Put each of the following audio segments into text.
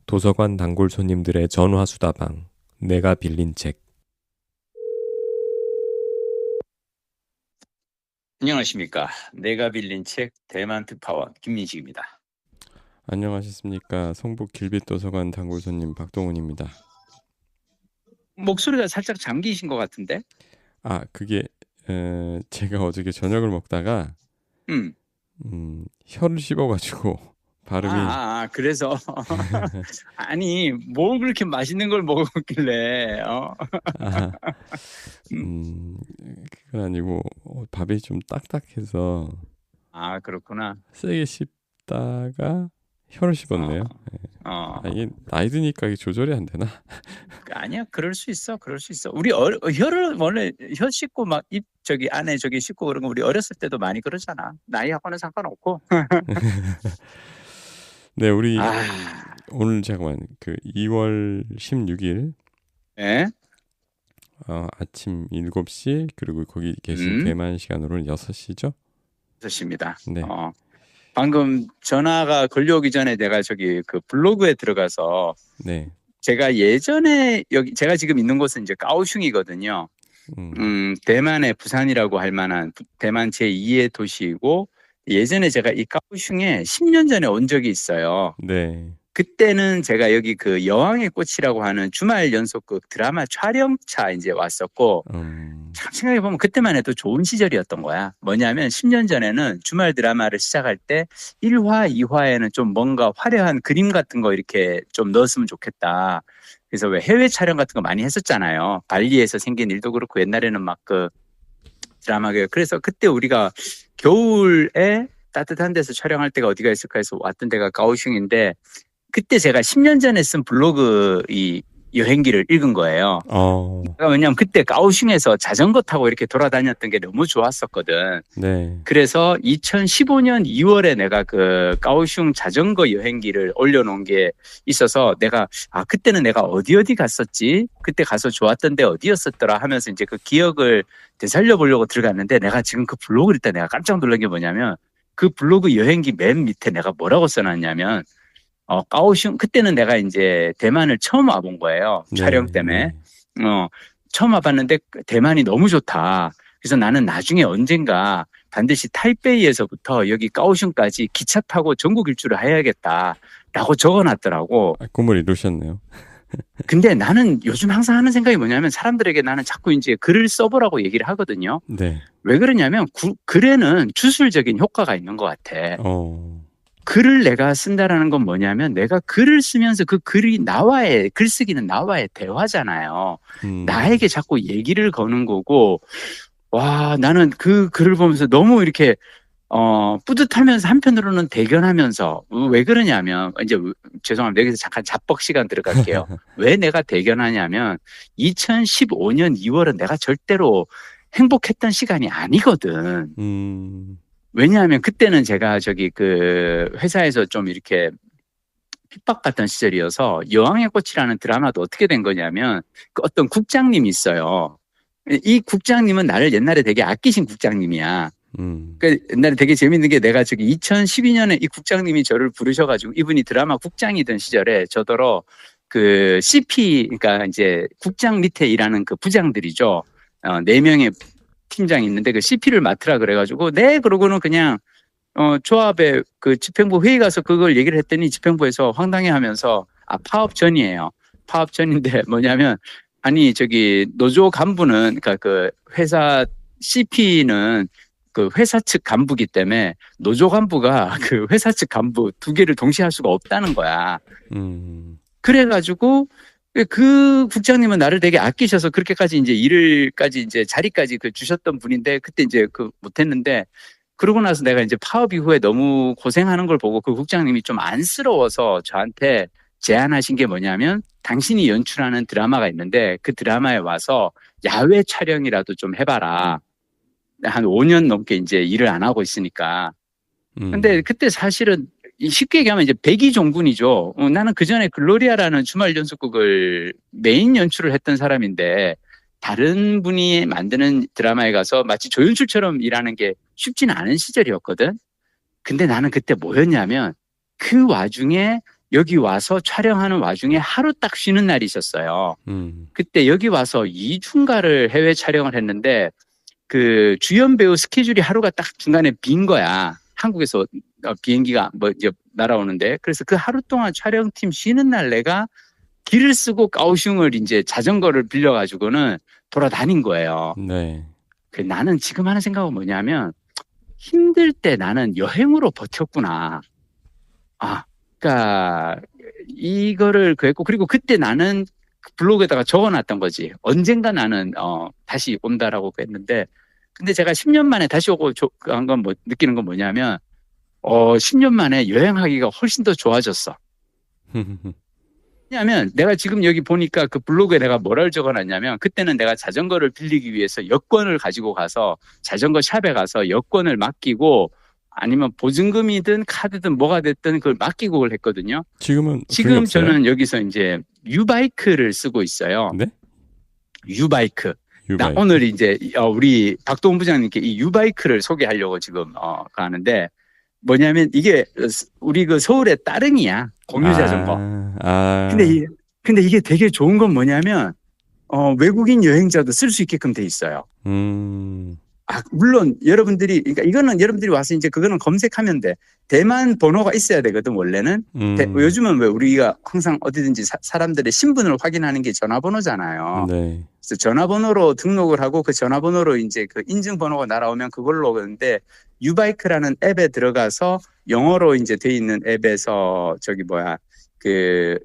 도서관 단골 손님들의 전화수다방. 내가 빌린 책. 안녕하십니까. 내가 빌린 책 대만 특파원 김민식입니다. 안녕하셨습니까. 성북 길빛도서관 단골 손님 박동훈입니다. 목소리가 살짝 잠기신 것 같은데? 그게 제가 어저께 저녁을 먹다가 음. 혀를 씹어가지고 발음이 그래서. 아니, 뭘 그렇게 맛있는 걸 먹었길래, 아, 음. 그건 아니고 밥이 좀 딱딱해서 그렇구나. 세게 씹다가 혀를 씹었네요. 이게 나이 드니까 이게 조절이 안 되나? 아니야, 그럴 수 있어. 우리 혀를 원래 혀 씹고 막 입 안에 씹고 그런 거 우리 어렸을 때도 많이 그러잖아. 나이하고는 상관없고. 네, 우리 오늘 잠깐만 2월 16일 예? 아침 7시 그리고 거기 계신 대만 시간으로는 6시죠? 6시입니다. 네. 방금 전화가 걸려오기 전에 내가 그 블로그에 들어가서 네. 제가 예전에 제가 지금 있는 곳은 이제 까오슝이거든요. 대만의 부산이라고 할 만한 대만 제2의 도시이고 예전에 제가 이 까오슝에 10년 전에 온 적이 있어요. 네. 그때는 제가 여기 그 여왕의 꽃이라고 하는 주말 연속극 드라마 촬영차 이제 왔었고 참 생각해보면 그때만 해도 좋은 시절이었던 거야. 뭐냐면 10년 전에는 주말 드라마를 시작할 때 1화, 2화에는 좀 뭔가 화려한 그림 같은 거 이렇게 좀 넣었으면 좋겠다. 그래서 왜 해외 촬영 같은 거 많이 했었잖아요. 발리에서 생긴 일도 그렇고 옛날에는 막 그 드라마가 그래서 그때 우리가 겨울에 따뜻한 데서 촬영할 때가 어디가 있을까 해서 왔던 데가 까오슝인데 그때 제가 10년 전에 쓴 블로그 이 여행기를 읽은 거예요. 왜냐면 그때 까오슝에서 자전거 타고 이렇게 돌아다녔던 게 너무 좋았었거든. 네. 그래서 2015년 2월에 내가 그 까오슝 자전거 여행기를 올려놓은 게 있어서 내가 그때는 내가 어디 갔었지? 그때 가서 좋았던 데 어디였었더라 하면서 이제 그 기억을 되살려 보려고 들어갔는데 내가 지금 그 블로그를 읽다 내가 깜짝 놀란 게 뭐냐면 그 블로그 여행기 맨 밑에 내가 뭐라고 써놨냐면 까오슝 그때는 내가 이제 대만을 처음 와본 거예요. 네, 촬영 때문에. 처음 와봤는데 대만이 너무 좋다. 그래서 나는 나중에 언젠가 반드시 타이베이에서부터 여기 까오슝까지 기차 타고 전국 일주를 해야겠다라고 적어놨더라고. 꿈을 이루셨네요. 근데 나는 요즘 항상 하는 생각이 뭐냐면 사람들에게 나는 자꾸 이제 글을 써보라고 얘기를 하거든요. 네. 왜 그러냐면 글에는 주술적인 효과가 있는 것 같아. 글을 내가 쓴다라는 건 뭐냐면 내가 글을 쓰면서 그 글이 글쓰기는 나와의 대화잖아요. 나에게 자꾸 얘기를 거는 거고, 와, 나는 그 글을 보면서 너무 이렇게, 뿌듯하면서 한편으로는 대견하면서, 왜 그러냐면, 이제 죄송합니다. 여기서 잠깐 잡벅 시간 들어갈게요. 왜 내가 대견하냐면, 2015년 2월은 내가 절대로 행복했던 시간이 아니거든. 왜냐하면 그때는 제가 그 회사에서 좀 이렇게 핍박받던 시절이어서 여왕의 꽃이라는 드라마도 어떻게 된 거냐면 그 어떤 국장님이 있어요. 이 국장님은 나를 옛날에 되게 아끼신 국장님이야. 그 옛날에 되게 재밌는 게 내가 2012년에 이 국장님이 저를 부르셔가지고 이분이 드라마 국장이던 시절에 저더러 그 CP 그러니까 이제 국장 밑에 일하는 그 부장들이죠. 4명의 팀장이 있는데 그 CP를 맡으라 그래가지고 그러고는 그냥 조합에 그 집행부 회의 가서 그걸 얘기를 했더니 집행부에서 황당해하면서 파업 전이에요. 파업 전인데 뭐냐면 아니 노조 간부는 그러니까 그 회사 CP는 그 회사 측 간부기 때문에 노조 간부가 그 회사 측 간부 2개를 동시에 할 수가 없다는 거야. 그래가지고 그 국장님은 나를 되게 아끼셔서 그렇게까지 이제 자리까지 주셨던 분인데 그때 이제 못했는데 그러고 나서 내가 이제 파업 이후에 너무 고생하는 걸 보고 그 국장님이 좀 안쓰러워서 저한테 제안하신 게 뭐냐면 당신이 연출하는 드라마가 있는데 그 드라마에 와서 야외 촬영이라도 좀 해봐라. 한 5년 넘게 이제 일을 안 하고 있으니까. 근데 그때 사실은 쉽게 얘기하면 이제 백이종군이죠. 나는 그 전에 글로리아라는 주말 연속극을 메인 연출을 했던 사람인데 다른 분이 만드는 드라마에 가서 마치 조연출처럼 일하는 게 쉽지는 않은 시절이었거든. 근데 나는 그때 뭐였냐면 그 와중에 여기 와서 촬영하는 와중에 하루 딱 쉬는 날이 있었어요. 그때 여기 와서 2주인가를 해외 촬영을 했는데 그 주연 배우 스케줄이 하루가 딱 중간에 빈 거야. 한국에서 비행기가 뭐 이제 날아오는데. 그래서 그 하루 동안 촬영팀 쉬는 날 내가 길을 쓰고 까오슝을 이제 자전거를 빌려가지고는 돌아다닌 거예요. 네. 나는 지금 하는 생각은 뭐냐면 힘들 때 나는 여행으로 버텼구나. 그러니까 이거를 그랬고 그리고 그때 나는 블로그에다가 적어놨던 거지. 언젠가 나는 다시 온다라고 했는데 근데 제가 10년 만에 다시 오고 한 건 뭐 느끼는 건 뭐냐면 10년 만에 여행하기가 훨씬 더 좋아졌어. 왜냐하면 내가 지금 여기 보니까 그 블로그에 내가 뭐라고 적어놨냐면 그때는 내가 자전거를 빌리기 위해서 여권을 가지고 가서 자전거 샵에 가서 여권을 맡기고 아니면 보증금이든 카드든 뭐가 됐든 그걸 맡기고 그걸 했거든요. 지금 저는 여기서 이제 유바이크를 쓰고 있어요. 네? 유바이크. 나 오늘 이제 우리 박동훈 부장님께 이 유바이크를 소개하려고 지금 가는데 뭐냐면 이게 우리 그 서울의 따릉이야. 공유 자전거. 근데 이게 되게 좋은 건 뭐냐면 외국인 여행자도 쓸 수 있게끔 돼 있어요. 물론 여러분들이 그러니까 이거는 여러분들이 와서 이제 그거는 검색하면 돼. 대만 번호가 있어야 되거든 원래는. 요즘은 왜 우리가 항상 어디든지 사람들의 신분을 확인하는 게 전화번호잖아요. 네. 그래서 전화번호로 등록을 하고 그 전화번호로 이제 그 인증번호가 날아오면 그걸로 오는데 유바이크라는 앱에 들어가서 영어로 이제 돼 있는 앱에서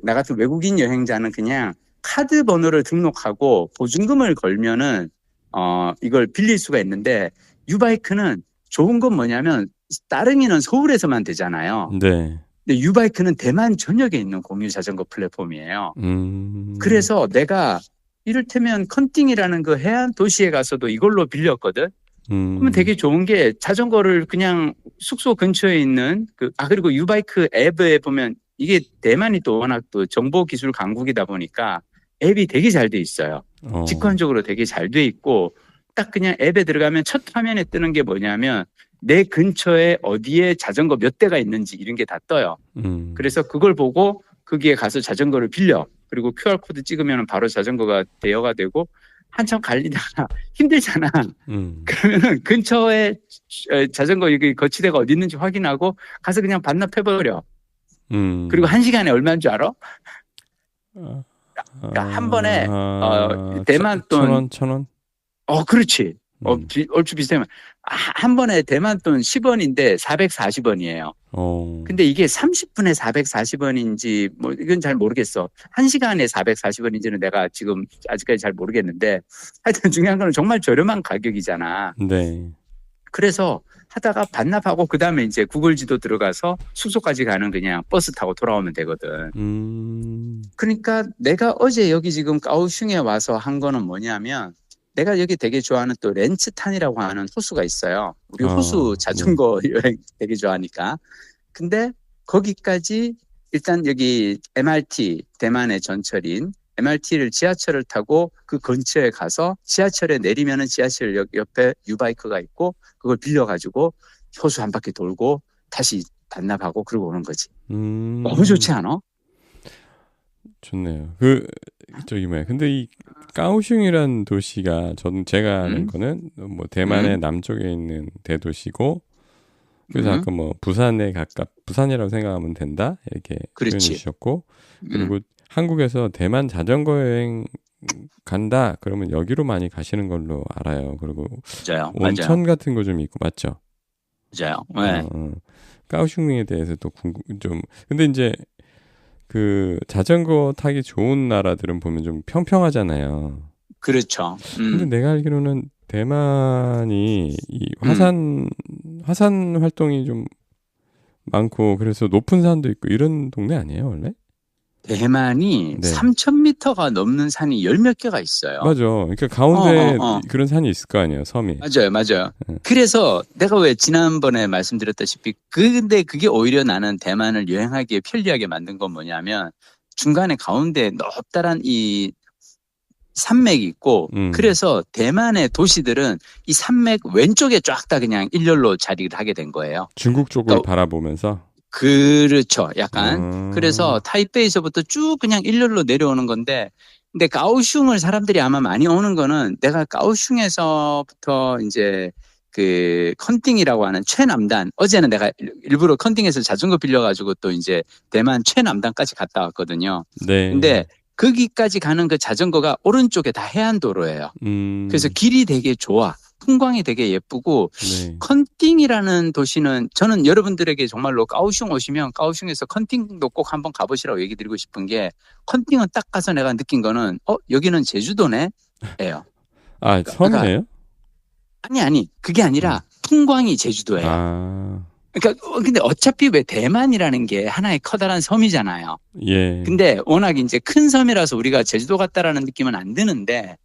나 같은 외국인 여행자는 그냥 카드 번호를 등록하고 보증금을 걸면은 이걸 빌릴 수가 있는데 유바이크는 좋은 건 뭐냐면 따릉이는 서울에서만 되잖아요. 네. 근데 유바이크는 대만 전역에 있는 공유 자전거 플랫폼이에요. 그래서 내가 이를테면 컨팅이라는 그 해안 도시에 가서도 이걸로 빌렸거든. 그러면 되게 좋은 게 자전거를 그냥 숙소 근처에 있는 그리고 유바이크 앱에 보면 이게 대만이 또 워낙 또 정보 기술 강국이다 보니까 앱이 되게 잘 돼 있어요. 직관적으로 되게 잘 돼 있고 딱 그냥 앱에 들어가면 첫 화면에 뜨는 게 뭐냐면 내 근처에 어디에 자전거 몇 대가 있는지 이런 게 다 떠요. 그래서 그걸 보고 거기에 가서 자전거를 빌려. 그리고 QR코드 찍으면 바로 자전거가 대여가 되고 한참 갈리다가 힘들잖아. 그러면은 근처에 자전거 여기 거치대가 어디 있는지 확인하고 가서 그냥 반납해버려. 그리고 1시간에 얼마인 줄 알아? 그러니까 한 번에 대만 돈 1,000원? 그렇지. 얼추 비슷하면 한 번에 대만 돈 10원인데 440원이에요. 근데 이게 30분에 440원인지 뭐 이건 잘 모르겠어. 1시간에 440원인지는 내가 지금 아직까지 잘 모르겠는데 하여튼 중요한 거는 정말 저렴한 가격이잖아. 네. 그래서 하다가 반납하고 그다음에 이제 구글 지도 들어가서 숙소까지 가는 그냥 버스 타고 돌아오면 되거든. 그러니까 내가 어제 여기 지금 까오슝에 와서 한 거는 뭐냐면 내가 여기 되게 좋아하는 또 렌츠탄이라고 하는 호수가 있어요. 우리 호수 자전거 여행 되게 좋아하니까. 근데 거기까지 일단 여기 MRT 대만의 전철인 MRT를 지하철을 타고 그 근처에 가서 지하철에 내리면은 지하철역 옆에 유바이크가 있고 그걸 빌려가지고 호수 한 바퀴 돌고 다시 반납하고 그러고 오는 거지. 너무 좋지 않아? 좋네요. 근데 이 까오슝이란 도시가 제가 아는 거는 뭐 대만의 남쪽에 있는 대도시고 그래서 아까 뭐 부산이라고 생각하면 된다 이렇게 표현해 주셨고 그리고 한국에서 대만 자전거 여행 간다 그러면 여기로 많이 가시는 걸로 알아요. 그리고 맞아요. 온천 같은 거 좀 있고 맞죠? 맞아요. 네. 까오슝에 대해서 또 근데 이제 그 자전거 타기 좋은 나라들은 보면 좀 평평하잖아요. 그렇죠. 근데 내가 알기로는 대만이 이 화산 활동이 좀 많고 그래서 높은 산도 있고 이런 동네 아니에요, 원래? 대만이 3,000m가 넘는 산이 10몇 개가 있어요. 맞아. 그러니까 가운데 그런 산이 있을 거 아니에요, 섬이. 맞아요. 그래서 내가 왜 지난번에 말씀드렸다시피 근데 그게 오히려 나는 대만을 여행하기에 편리하게 만든 건 뭐냐면 중간에 가운데 넓다란 이 산맥이 있고 그래서 대만의 도시들은 이 산맥 왼쪽에 쫙 다 그냥 일렬로 자리를 하게 된 거예요. 중국 쪽을 바라보면서? 그렇죠. 약간. 그래서 타이베이에서부터 쭉 그냥 일렬로 내려오는 건데, 근데 가오슝을 사람들이 아마 많이 오는 거는 내가 가오슝에서부터 이제 그 컨팅이라고 하는 최남단, 어제는 내가 일부러 컨팅에서 자전거 빌려가지고 또 이제 대만 최남단까지 갔다 왔거든요. 네. 근데 거기까지 가는 그 자전거가 오른쪽에 다 해안도로예요. 그래서 길이 되게 좋아. 풍광이 되게 예쁘고, 네. 컨팅이라는 도시는 저는 여러분들에게 정말로 까오슝 오시면 까오슝에서 컨팅도 꼭 한번 가보시라고 얘기 드리고 싶은 게, 컨팅은 딱 가서 내가 느낀 거는 여기는 제주도네? 예요. 아, 섬이에요? 아니 그게 아니라 풍광이 제주도예요. 아. 그러니까 근데 어차피 왜 대만이라는 게 하나의 커다란 섬이잖아요. 예. 근데 워낙 이제 큰 섬이라서 우리가 제주도 같다라는 느낌은 안 드는데,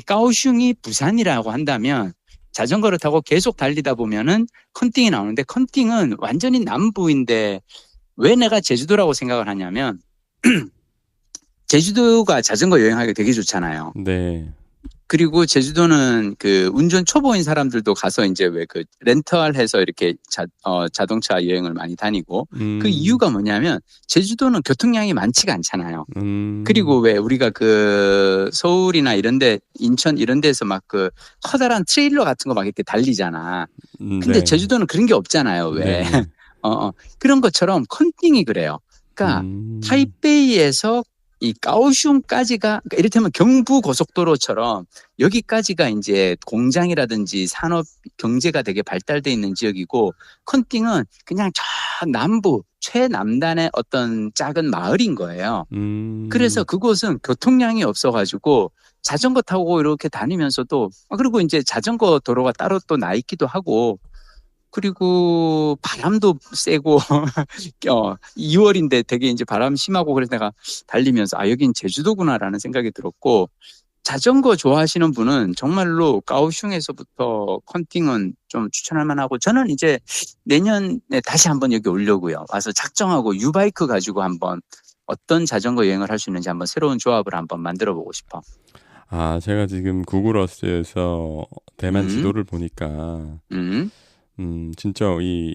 까오슝이 부산이라고 한다면 자전거를 타고 계속 달리다 보면은 컨팅이 나오는데, 컨팅은 완전히 남부인데 왜 내가 제주도라고 생각을 하냐면 제주도가 자전거 여행하기 되게 좋잖아요. 네. 그리고 제주도는 그 운전 초보인 사람들도 가서 이제 왜 그 렌털해서 이렇게 자동차 여행을 많이 다니고, 그 이유가 뭐냐면 제주도는 교통량이 많지가 않잖아요. 그리고 왜 우리가 그 서울이나 이런데 인천 이런 데서 막 그 커다란 트레일러 같은 거 막 이렇게 달리잖아. 근데 네. 제주도는 그런 게 없잖아요. 왜? 네. 그런 것처럼 컨팅이 그래요. 그러니까 타이베이에서 이 까오슝까지가, 그러니까 이를테면 경부 고속도로처럼 여기까지가 이제 공장이라든지 산업 경제가 되게 발달돼 있는 지역이고, 컨팅은 그냥 저 남부 최남단의 어떤 작은 마을인 거예요. 그래서 그곳은 교통량이 없어가지고 자전거 타고 이렇게 다니면서도, 그리고 이제 자전거 도로가 따로 또 나 있기도 하고, 그리고 바람도 세고 2월인데 되게 이제 바람 심하고, 그래서 내가 달리면서 여긴 제주도구나라는 생각이 들었고, 자전거 좋아하시는 분은 정말로 까오슝에서부터 컨팅은 좀 추천할 만하고, 저는 이제 내년에 다시 한번 여기 오려고요. 와서 작정하고 유바이크 가지고 한번 어떤 자전거 여행을 할 수 있는지 한번 새로운 조합을 한번 만들어 보고 싶어. 제가 지금 구글어스에서 대만 지도를 보니까 진짜 이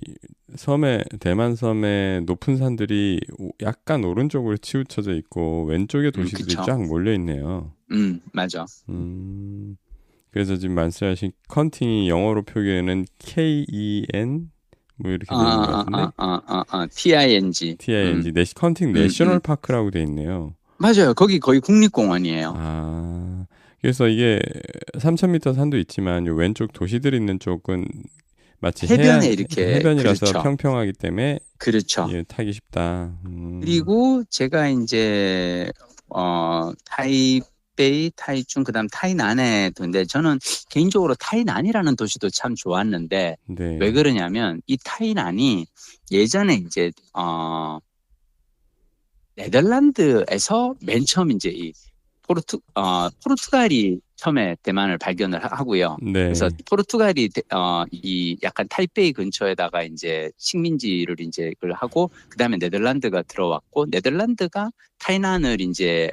대만 섬의 높은 산들이 약간 오른쪽으로 치우쳐져 있고 왼쪽에 도시들이 쫙 몰려 있네요. 맞아. 그래서 지금 말씀하신 컨팅이 영어로 표기에는 KEN 뭐 이렇게 되는 것 같은데. TING. 컨팅 내셔널 파크라고 돼 있네요. 맞아요. 거기 거의 국립공원이에요. 그래서 이게 3,000m 산도 있지만 요 왼쪽 도시들 있는 쪽은 마치 해변에 이렇게 해변이라서 그렇죠. 평평하기 때문에 그렇죠. 예, 타기 쉽다. 그리고 제가 이제 타이베이, 타이중, 그다음 타이난에 있는데, 저는 개인적으로 타이난이라는 도시도 참 좋았는데, 네. 왜 그러냐면 이 타이난이 예전에 이제 네덜란드에서 맨 처음 이제 이 포르투갈이 처음에 대만을 발견을 하고요. 네. 그래서 포르투갈이 이 약간 타이베이 근처에다가 이제 식민지를 이제 그걸 하고, 그다음에 네덜란드가 들어왔고, 네덜란드가 타이난을 이제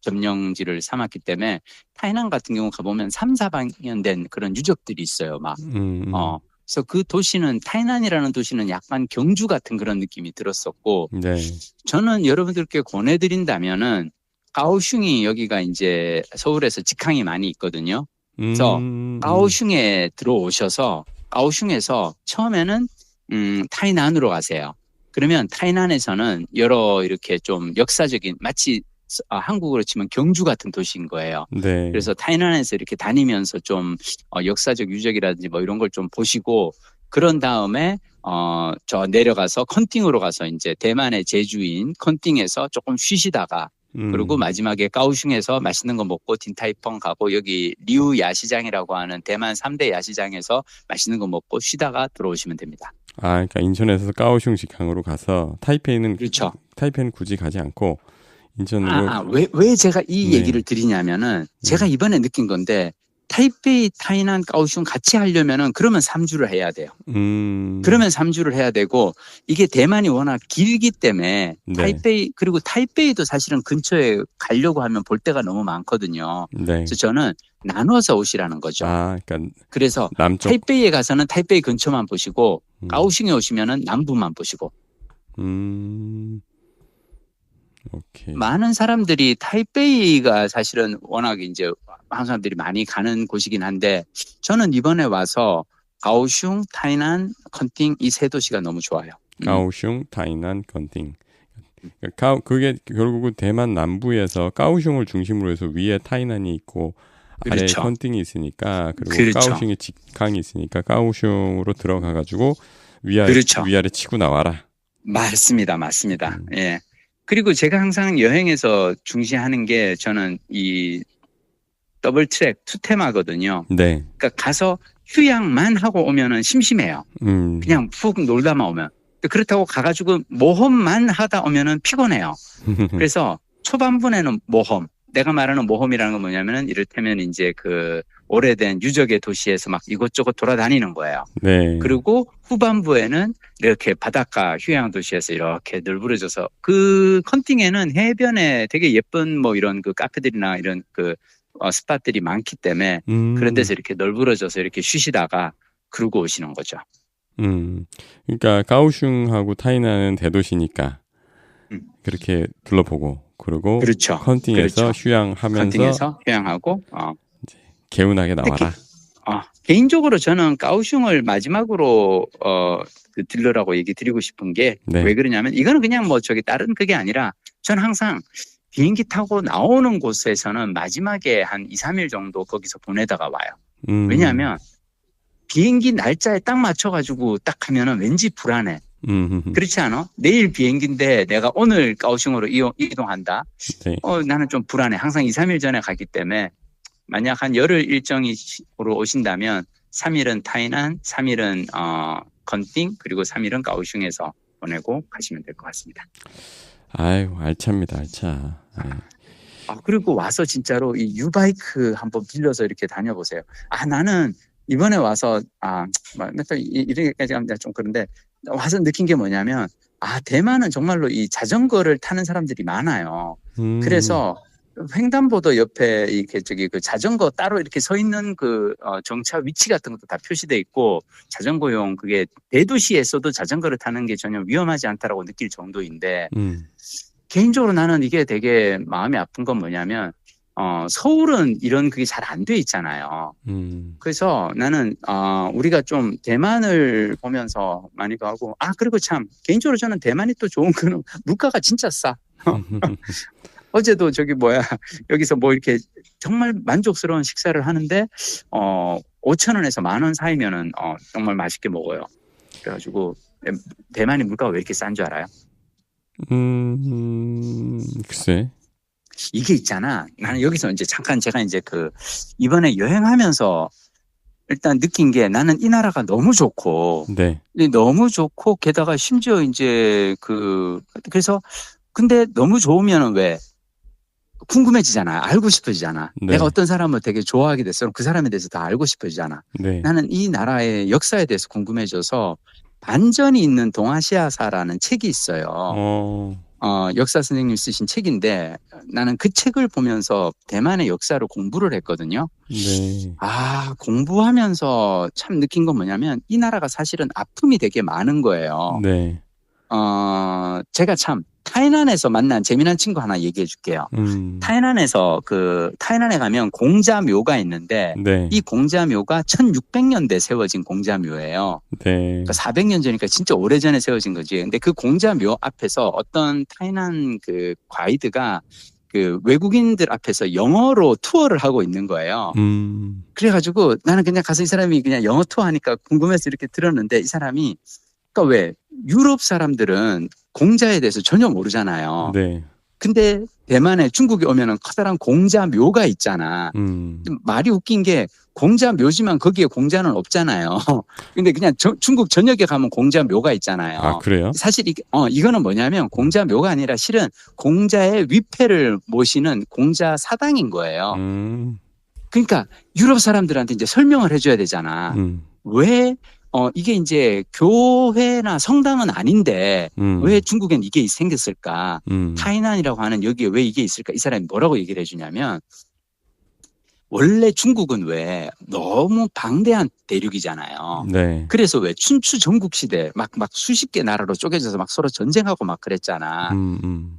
점령지를 삼았기 때문에 타이난 같은 경우 가보면 3, 400년 된 그런 유적들이 있어요. 막. 그래서 그 도시는, 타이난이라는 도시는 약간 경주 같은 그런 느낌이 들었었고, 네. 저는 여러분들께 권해드린다면은 까오슝이, 여기가 이제 서울에서 직항이 많이 있거든요. 그래서 까오슝에 들어오셔서 까오슝에서 처음에는 타이난으로 가세요. 그러면 타이난에서는 여러 이렇게 좀 역사적인, 마치 한국으로 치면 경주 같은 도시인 거예요. 네. 그래서 타이난에서 이렇게 다니면서 좀 역사적 유적이라든지 뭐 이런 걸 좀 보시고, 그런 다음에 저 내려가서 컨팅으로 가서 이제 대만의 제주인 컨팅에서 조금 쉬시다가, 그리고 마지막에 까오슝에서 맛있는 거 먹고 딘타이펑 가고, 여기 리우 야시장이라고 하는 대만 3대 야시장에서 맛있는 거 먹고 쉬다가 들어오시면 됩니다. 그러니까 인천에서 까오슝 직항으로 가서 타이페이는, 그렇죠. 타이페이는 굳이 가지 않고 인천으로. 왜 제가 이 얘기를 드리냐면은, 제가 이번에 느낀 건데, 타이베이, 타이난, 까오슝 같이 하려면은 그러면 3주를 해야 돼요. 그러면 3주를 해야 되고, 이게 대만이 워낙 길기 때문에 타이베이, 그리고 타이베이도 사실은 근처에 가려고 하면 볼 데가 너무 많거든요. 네. 그래서 저는 나눠서 오시라는 거죠. 그러니까 그래서 남쪽. 타이베이에 가서는 타이베이 근처만 보시고, 까오슝에 오시면은 남부만 보시고. 오케이. 많은 사람들이 타이베이가 사실은 워낙 이제 한국 사람들이 많이 가는 곳이긴 한데 저는 이번에 와서 가오슝, 타이난, 컨팅 이 세 도시가 너무 좋아요. 가오슝, 타이난, 컨팅. 그게 결국은 대만 남부에서 까오슝을 중심으로 해서 위에 타이난이 있고 아래에 그렇죠. 컨팅이 있으니까 그리고 그렇죠. 까오슝에 직항이 있으니까 까오슝으로 들어가가지고 위아래, 그렇죠. 위아래 치고 나와라. 맞습니다. 예. 그리고 제가 항상 여행에서 중시하는 게 저는 이 더블 트랙 투테마거든요. 네. 그러니까 가서 휴양만 하고 오면은 심심해요. 그냥 푹 놀다만 오면. 그렇다고 가가지고 모험만 하다 오면은 피곤해요. 그래서 초반부에는 모험. 내가 말하는 모험이라는 건 뭐냐면은 이를테면 이제 그 오래된 유적의 도시에서 막 이곳저곳 돌아다니는 거예요. 네. 그리고 후반부에는 이렇게 바닷가 휴양 도시에서 이렇게 널브러져서 그 컨팅에는 해변에 되게 예쁜 뭐 이런 그 카페들이나 이런 그 스팟들이 많기 때문에 그런 데서 이렇게 널브러져서 이렇게 쉬시다가 그러고 오시는 거죠. 그러니까 가오슝하고 타이난은 대도시니까 그렇게 둘러보고 그리고 그렇죠. 컨팅에서 그렇죠. 휴양하면서 컨팅에서 휴양하고 이제 개운하게 나와라. 개인적으로 저는 가오슝을 마지막으로 들러라고 얘기 드리고 싶은 게 왜 그러냐면 이거는 그냥 뭐 저기 다른 그게 아니라 저는 항상 비행기 타고 나오는 곳에서는 마지막에 한 2, 3일 정도 거기서 보내다가 와요. 왜냐하면 비행기 날짜에 딱 맞춰가지고 딱 하면은 왠지 불안해. 그렇지 않아? 내일 비행기인데 내가 오늘 가오슝으로 이동한다. 네. 나는 좀 불안해. 항상 2, 3일 전에 가기 때문에 만약 한 열흘 일정으로 오신다면 3일은 타이난, 3일은 건팅, 그리고 3일은 가오슝에서 보내고 가시면 될 것 같습니다. 아유, 알찹니다, 알차. 네. 그리고 와서 진짜로 이 유바이크 한번 빌려서 이렇게 다녀보세요. 나는 이번에 와서 이렇게까지 하면 좀 그런데 와서 느낀 게 뭐냐면 대만은 정말로 이 자전거를 타는 사람들이 많아요. 그래서 횡단보도 옆에 이렇게 그 자전거 따로 이렇게 서 있는 그 정차 위치 같은 것도 다 표시돼 있고 자전거용 그게 대도시에서도 자전거를 타는 게 전혀 위험하지 않다라고 느낄 정도인데 개인적으로 나는 이게 되게 마음이 아픈 건 뭐냐면 서울은 이런 그게 잘 안 돼 있잖아요. 그래서 나는 우리가 좀 대만을 보면서 많이 가고 그리고 참 개인적으로 저는 대만이 또 좋은 거는 물가가 진짜 싸. 어제도 여기서 뭐 이렇게 정말 만족스러운 식사를 하는데 5,000원에서 10,000원 사이면은 정말 맛있게 먹어요. 그래가지고 대만이 물가가 왜 이렇게 싼 줄 알아요? 글쎄. 이게 있잖아. 나는 여기서 이제 잠깐 제가 이제 이번에 여행하면서 일단 느낀 게 나는 이 나라가 너무 좋고, 네. 너무 좋고 게다가 심지어 이제 그래서 근데 너무 좋으면은 왜 궁금해지잖아. 알고 싶어지잖아. 네. 내가 어떤 사람을 되게 좋아하게 됐어. 그럼 그 사람에 대해서 다 알고 싶어지잖아. 네. 나는 이 나라의 역사에 대해서 궁금해져서 반전이 있는 동아시아사라는 책이 있어요. 역사 선생님 쓰신 책인데 나는 그 책을 보면서 대만의 역사를 공부를 했거든요. 네. 공부하면서 참 느낀 건 뭐냐면 이 나라가 사실은 아픔이 되게 많은 거예요. 네. 제가 참 타이난에서 만난 재미난 친구 하나 얘기해 줄게요. 타이난에서 타이난에 가면 공자묘가 있는데 네. 이 공자묘가 1600년대 세워진 공자묘예요. 네. 그러니까 400년 전이니까 진짜 오래전에 세워진 거지. 근데 그 공자묘 앞에서 어떤 타이난 가이드가 외국인들 앞에서 영어로 투어를 하고 있는 거예요. 그래가지고 나는 그냥 가서 이 사람이 그냥 영어 투어 하니까 궁금해서 이렇게 들었는데 이 사람이 그러니까 왜 유럽 사람들은 공자에 대해서 전혀 모르잖아요. 네. 근데 대만에 중국에 오면은 커다란 공자묘가 있잖아. 말이 웃긴 게 공자묘지만 거기에 공자는 없잖아요. 근데 그냥 중국 전역에 가면 공자묘가 있잖아요. 그래요? 사실 이거는 뭐냐면 공자묘가 아니라 실은 공자의 위패를 모시는 공자 사당인 거예요. 그러니까 유럽 사람들한테 이제 설명을 해줘야 되잖아. 왜 이게 이제 교회나 성당은 아닌데 왜 중국엔 이게 생겼을까? 타이난이라고 하는 여기에 왜 이게 있을까? 이 사람이 뭐라고 얘기를 해주냐면 원래 중국은 왜 너무 방대한 대륙이잖아요. 네. 그래서 왜 춘추 전국 시대 막 수십 개 나라로 쪼개져서 막 서로 전쟁하고 막 그랬잖아.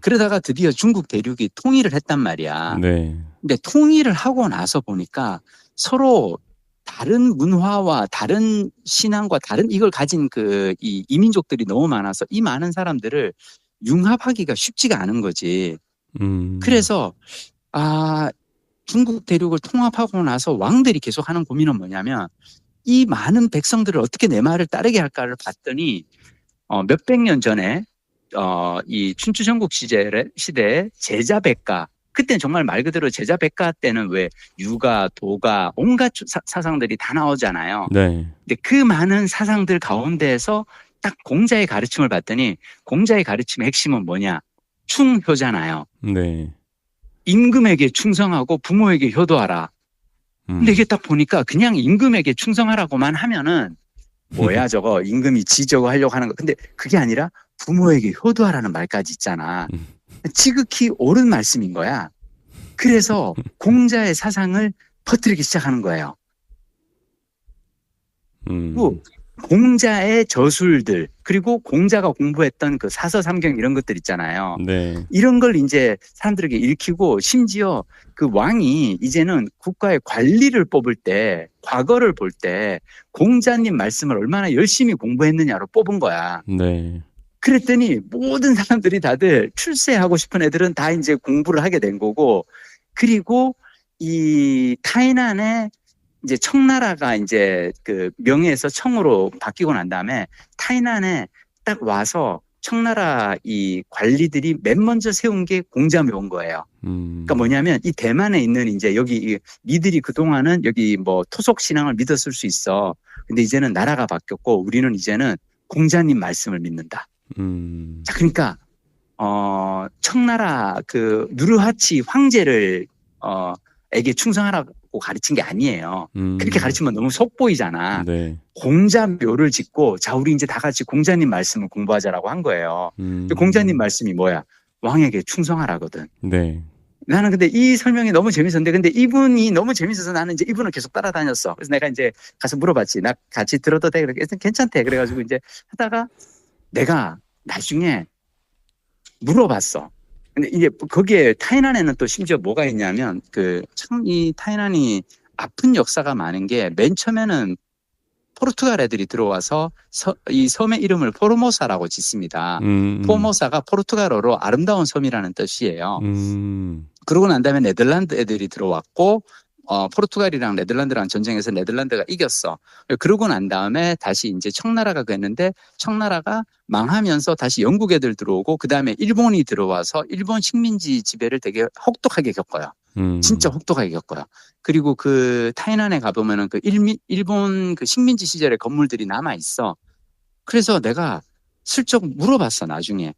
그러다가 드디어 중국 대륙이 통일을 했단 말이야. 네. 근데 통일을 하고 나서 보니까 서로 다른 문화와 다른 신앙과 다른 이걸 가진 이 이민족들이 너무 많아서 이 많은 사람들을 융합하기가 쉽지가 않은 거지. 그래서 중국 대륙을 통합하고 나서 왕들이 계속 하는 고민은 뭐냐면 이 많은 백성들을 어떻게 내 말을 따르게 할까를 봤더니 몇백 년 전에 이 춘추 전국 시대에 제자백가, 그때는 정말 말 그대로 제자백가 때는 왜 유가, 도가, 온갖 사상들이 다 나오잖아요. 네. 근데 그 많은 사상들 가운데에서 딱 공자의 가르침을 봤더니 공자의 가르침의 핵심은 뭐냐? 충효잖아요. 네. 임금에게 충성하고 부모에게 효도하라. 근데 이게 딱 보니까 그냥 임금에게 충성하라고만 하면은 뭐야 저거 임금이 지저거 하려고 하는 거. 근데 그게 아니라 부모에게 효도하라는 말까지 있잖아. 지극히 옳은 말씀인 거야. 그래서 공자의 사상을 퍼뜨리기 시작하는 거예요. 또 공자의 저술들, 그리고 공자가 공부했던 그 사서삼경 이런 것들 있잖아요. 네. 이런 걸 이제 사람들에게 읽히고, 심지어 그 왕이 이제는 국가의 관리를 뽑을 때, 과거를 볼 때 공자님 말씀을 얼마나 열심히 공부했느냐로 뽑은 거야. 네. 그랬더니 모든 사람들이 다들 출세하고 싶은 애들은 다 이제 공부를 하게 된 거고, 그리고 이 타이난의 이제 청나라가 이제 그 명에서 청으로 바뀌고 난 다음에 타이난에 딱 와서 청나라 이 관리들이 맨 먼저 세운 게 공자묘인 거예요. 그러니까 뭐냐면 이 대만에 있는 이제 여기 니들이 그동안은 여기 뭐 토속 신앙을 믿었을 수 있어. 근데 이제는 나라가 바뀌었고 우리는 이제는 공자님 말씀을 믿는다. 자, 그러니까 청나라 그 누르하치 황제를 에게 충성하라고 가르친 게 아니에요. 그렇게 가르치면 너무 속보이잖아. 네. 공자묘를 짓고 자 우리 이제 다 같이 공자님 말씀을 공부하자라고 한 거예요. 공자님 말씀이 뭐야? 왕에게 충성하라거든. 네. 나는 근데 이 설명이 너무 재밌었는데, 근데 이분이 너무 재밌어서 나는 이제 이분을 계속 따라다녔어. 그래서 내가 이제 가서 물어봤지. 나 같이 들어도 돼? 그래서 괜찮대. 그래가지고 이제 하다가 내가 나중에 물어봤어. 근데 이제 거기에 타이난에는 또 심지어 뭐가 있냐면 참 이 타이난이 아픈 역사가 많은 게 맨 처음에는 포르투갈 애들이 들어와서 이 섬의 이름을 포르모사라고 짓습니다. 포르모사가 포르투갈어로 아름다운 섬이라는 뜻이에요. 그러고 난 다음에 네덜란드 애들이 들어왔고 포르투갈이랑 네덜란드랑 전쟁에서 네덜란드가 이겼어. 그러고 난 다음에 다시 이제 청나라가 됐는데 청나라가 망하면서 다시 영국 애들 들어오고 그 다음에 일본이 들어와서 일본 식민지 지배를 되게 혹독하게 겪어요. 진짜 혹독하게 겪어요. 그리고 그 타이난에 가보면은 그 일본 그 식민지 시절의 건물들이 남아 있어. 그래서 내가 슬쩍 물어봤어 나중에.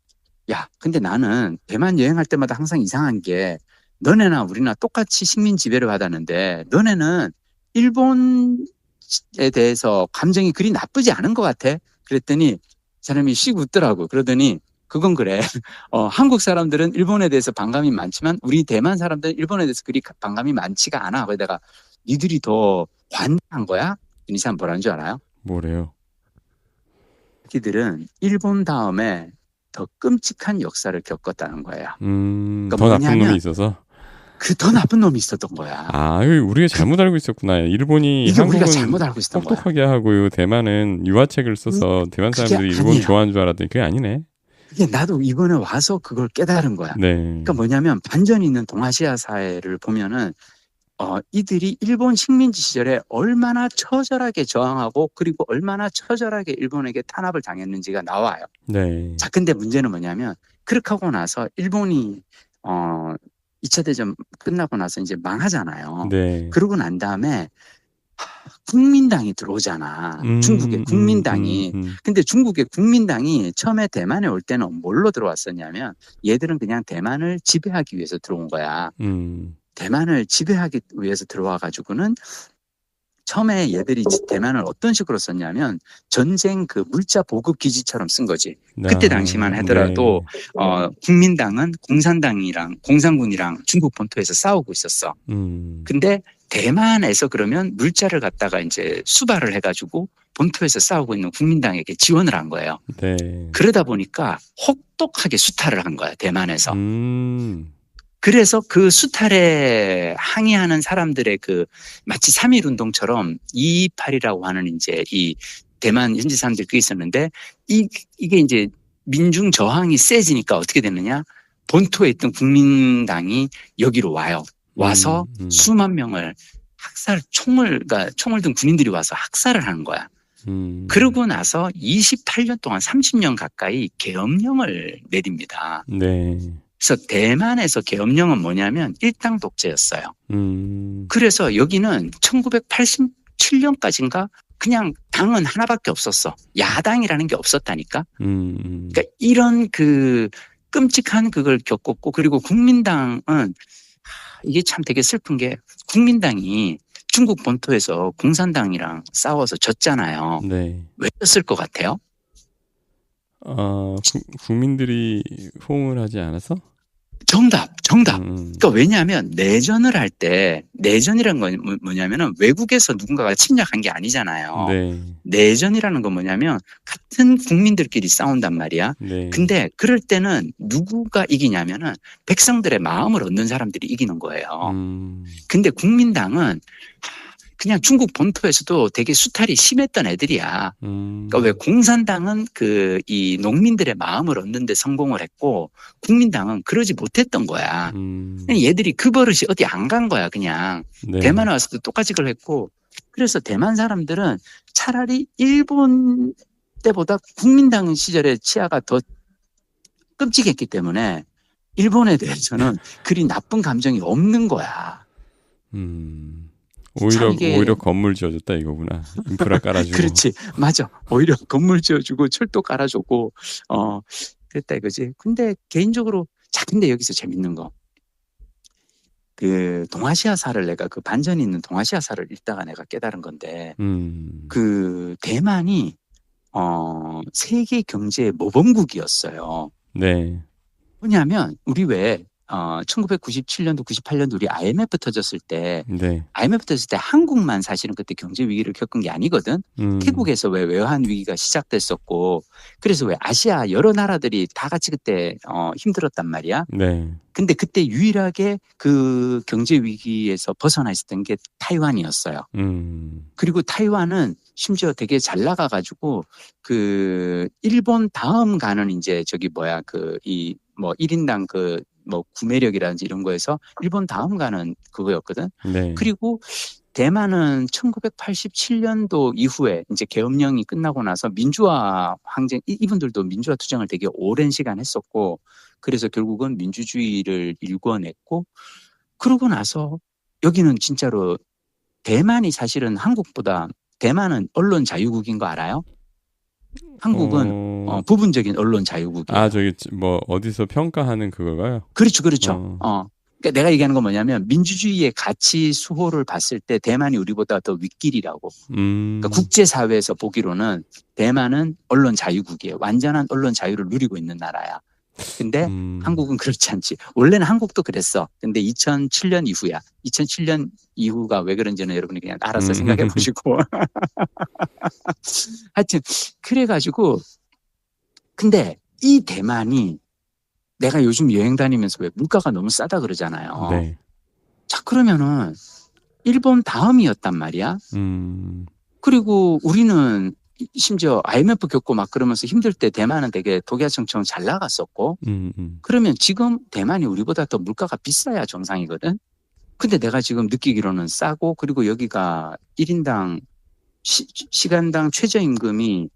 야, 근데 나는 대만 여행할 때마다 항상 이상한 게 너네나 우리나 똑같이 식민 지배를 받았는데 너네는 일본에 대해서 감정이 그리 나쁘지 않은 것 같아. 그랬더니 사람이 씩 웃더라고. 그러더니 그건 그래. 한국 사람들은 일본에 대해서 반감이 많지만 우리 대만 사람들은 일본에 대해서 그리 반감이 많지가 않아. 그래서 내가 니들이 더 관대한 거야? 이 사람 뭐라는 줄 알아요? 뭐래요? 자기들은 일본 다음에 더 끔찍한 역사를 겪었다는 거예요. 그러니까 더 나쁜 놈이 있어서? 더 나쁜 놈이 있었던 거야. 아, 우리가 잘못 알고 있었구나. 일본이 이게 우리가 한국은 잘못 알고 있었던 거야. 똑똑하게 하고요. 대만은 유화책을 써서 대만 사람들이 일본 아니에요. 좋아하는 줄 알았더니 그게 아니네. 이게 나도 이번에 와서 그걸 깨달은 거야. 네. 그러니까 뭐냐면 반전이 있는 동아시아 사회를 보면은 이들이 일본 식민지 시절에 얼마나 처절하게 저항하고 그리고 얼마나 처절하게 일본에게 탄압을 당했는지가 나와요. 네. 자, 근데 문제는 뭐냐면 그렇게 하고 나서 일본이 2차 대전 끝나고 나서 이제 망하잖아요. 네. 그러고 난 다음에 국민당이 들어오잖아. 중국의 국민당이. 근데 중국의 국민당이 처음에 대만에 올 때는 뭘로 들어왔었냐면 얘들은 그냥 대만을 지배하기 위해서 들어온 거야. 대만을 지배하기 위해서 들어와 가지고는 처음에 얘들이 대만을 어떤 식으로 썼냐면 전쟁 그 물자 보급 기지처럼 쓴 거지. 그때 당시만 하더라도 네. 국민당은 공산당이랑 공산군이랑 중국 본토에서 싸우고 있었어. 근데 대만에서 그러면 물자를 갖다가 이제 수발을 해가지고 본토에서 싸우고 있는 국민당에게 지원을 한 거예요. 네. 그러다 보니까 혹독하게 수탈을 한 거야, 대만에서. 그래서 그 수탈에 항의하는 사람들의 그 마치 3.1 운동처럼 228이라고 하는 이제 이 대만 현지 사람들이 꽤 있었는데 이게 이제 민중 저항이 세지니까 어떻게 됐느냐? 본토에 있던 국민당이 여기로 와요. 와서 수만 명을 그러니까 총을 든 군인들이 와서 학살을 하는 거야. 그러고 나서 28년 동안 30년 가까이 계엄령을 내립니다. 네. 그래서 대만에서 계엄령은 뭐냐면 일당 독재였어요. 그래서 여기는 1987년까지인가 그냥 당은 하나밖에 없었어. 야당이라는 게 없었다니까. 그러니까 이런 그 끔찍한 그걸 겪었고, 그리고 국민당은 이게 참 되게 슬픈 게 국민당이 중국 본토에서 공산당이랑 싸워서 졌잖아요. 네. 왜 졌을 것 같아요? 국민들이 호응을 하지 않아서? 정답. 그러니까 왜냐하면 내전을 할 때 내전이란 건 뭐냐면은 외국에서 누군가가 침략한 게 아니잖아요. 네. 내전이라는 건 뭐냐면 같은 국민들끼리 싸운단 말이야. 네. 근데 그럴 때는 누구가 이기냐면은 백성들의 마음을 얻는 사람들이 이기는 거예요. 근데 국민당은 그냥 중국 본토에서도 되게 수탈이 심했던 애들이야. 그러니까 왜 공산당은 이 농민들의 마음을 얻는 데 성공을 했고 국민당은 그러지 못했던 거야. 얘들이 그 버릇이 어디 안 간 거야, 그냥. 네. 대만에 와서도 똑같이 그걸 했고. 그래서 대만 사람들은 차라리 일본 때보다 국민당 시절의 치하가 더 끔찍했기 때문에 일본에 대해서는 그리 나쁜 감정이 없는 거야. 오히려 건물 지어줬다 이거구나. 인프라 깔아주고. 그렇지, 맞아. 오히려 건물 지어주고 철도 깔아주고 그랬다 이거지. 근데 개인적으로 근데 여기서 재밌는 거, 그 동아시아사를 내가 그 반전이 있는 동아시아사를 읽다가 내가 깨달은 건데, 그 대만이 세계 경제의 모범국이었어요. 네. 뭐냐면 우리 왜 1997년도, 98년도 우리 IMF 터졌을 때, 네. IMF 터졌을 때 한국만 사실은 그때 경제 위기를 겪은 게 아니거든. 태국에서 왜 외환 위기가 시작됐었고, 그래서 왜 아시아 여러 나라들이 다 같이 그때 힘들었단 말이야. 네. 근데 그때 유일하게 그 경제 위기에서 벗어나 있었던 게 타이완이었어요. 그리고 타이완은 심지어 되게 잘 나가가지고 그 일본 다음 가는 이제 그 1인당 구매력이라든지 이런 거에서 일본 다음 가는 그거였거든. 네. 그리고 대만은 1987년도 이후에 이제 계엄령이 끝나고 나서 민주화 항쟁, 이분들도 민주화 투쟁을 되게 오랜 시간 했었고, 그래서 결국은 민주주의를 일궈냈고, 그러고 나서 여기는 진짜로 대만이 사실은 한국보다, 대만은 언론 자유국인 거 알아요? 한국은 부분적인 언론 자유국이에요. 어디서 평가하는 그거가요? 그렇죠. 그러니까 내가 얘기하는 건 뭐냐면 민주주의의 가치 수호를 봤을 때 대만이 우리보다 더 윗길이라고. 그러니까 국제사회에서 보기로는 대만은 언론 자유국이에요. 완전한 언론 자유를 누리고 있는 나라야. 근데 한국은 그렇지 않지. 원래는 한국도 그랬어. 근데 2007년 이후야. 2007년 이후가 왜 그런지는 여러분이 그냥 알아서 생각해 보시고. 하여튼 그래가지고, 근데 이 대만이, 내가 요즘 여행 다니면서 왜 물가가 너무 싸다 그러잖아요. 네. 자, 그러면은 일본 다음이었단 말이야. 그리고 우리는 심지어 IMF 겪고 막 그러면서 힘들 때 대만은 되게 독야청청 잘 나갔었고, 그러면 지금 대만이 우리보다 더 물가가 비싸야 정상이거든. 근데 내가 지금 느끼기로는 싸고, 그리고 여기가 1인당 시간당 최저임금이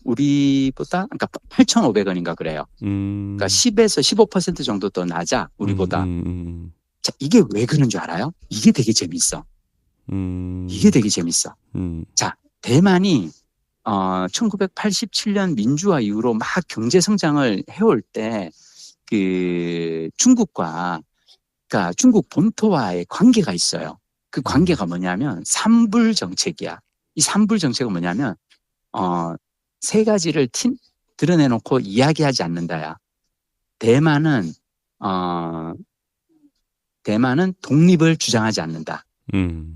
우리보다, 그러니까 8,500원인가 그래요. 그러니까 10에서 15% 정도 더 낮아, 우리보다. 자, 이게 왜 그런 줄 알아요? 이게 되게 재밌어. 이게 되게 재밌어. 자, 대만이 1987년 민주화 이후로 막 경제 성장을 해올 때 그 중국과, 그러니까 중국 본토와의 관계가 있어요. 그 관계가 뭐냐면 삼불 정책이야. 이 삼불 정책은 뭐냐면 세 가지를 드러내놓고 이야기하지 않는다야. 대만은 대만은 독립을 주장하지 않는다.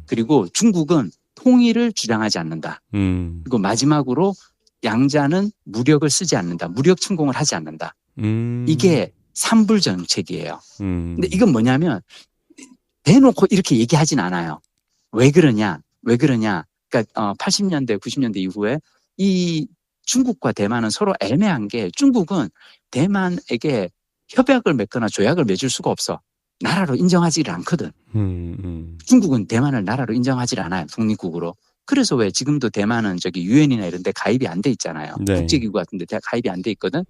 그리고 중국은 통일을 주장하지 않는다. 그리고 마지막으로 양자는 무력을 쓰지 않는다. 무력 침공을 하지 않는다. 이게 삼불 정책이에요. 근데 이건 뭐냐면 대놓고 이렇게 얘기하진 않아요. 왜 그러냐? 그러니까 80년대, 90년대 이후에 이 중국과 대만은 서로 애매한 게 중국은 대만에게 협약을 맺거나 조약을 맺을 수가 없어. 나라로 인정하지를 않거든. 중국은 대만을 나라로 인정하지 않아요. 독립국으로. 그래서 왜 지금도 대만은 저기 유엔이나 이런 데 가입이 안 돼 있잖아요. 네. 국제기구 같은 데 가입이 안 돼 있거든.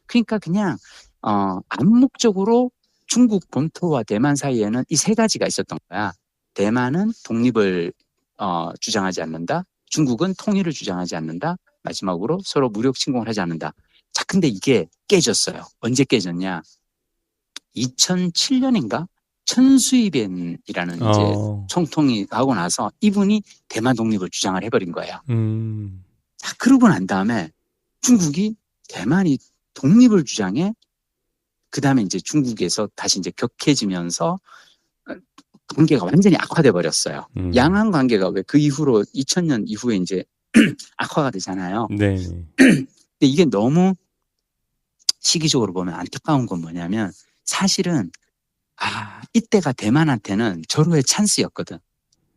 그러니까 그냥 암묵적으로 중국 본토와 대만 사이에는 이 세 가지가 있었던 거야. 대만은 독립을 주장하지 않는다. 중국은 통일을 주장하지 않는다. 마지막으로 서로 무력 침공을 하지 않는다. 자, 근데 이게 깨졌어요. 언제 깨졌냐? 2007년인가? 천수이벤이라는 이제 총통이 하고 나서 이분이 대만 독립을 주장을 해버린 거예요. 자, 그러고 난 다음에 중국이 대만이 독립을 주장해. 그 다음에 이제 중국에서 다시 이제 격해지면서 관계가 완전히 악화돼 버렸어요. 양안 관계가 왜 그 이후로 2000년 이후에 이제 악화가 되잖아요. 네. 근데 이게 너무 시기적으로 보면 안타까운 건 뭐냐면 사실은 이때가 대만한테는 절호의 찬스였거든.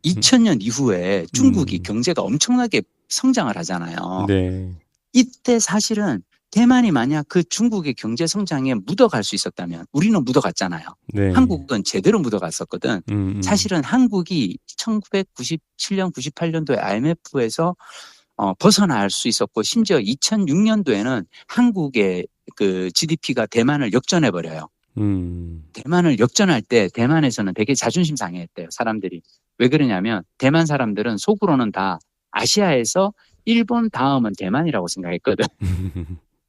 2000년 이후에 중국이 경제가 엄청나게 성장을 하잖아요. 네. 이때 사실은 대만이 만약 그 중국의 경제 성장에 묻어갈 수 있었다면 우리는 묻어갔잖아요. 네. 한국은 제대로 묻어갔었거든. 사실은 한국이 1997년, 98년도에 IMF에서 벗어날 수 있었고 심지어 2006년도에는 한국의 그 GDP가 대만을 역전해버려요. 대만을 역전할 때 대만에서는 되게 자존심 상해했대요. 사람들이. 왜 그러냐면 대만 사람들은 속으로는 다 아시아에서 일본 다음은 대만이라고 생각했거든.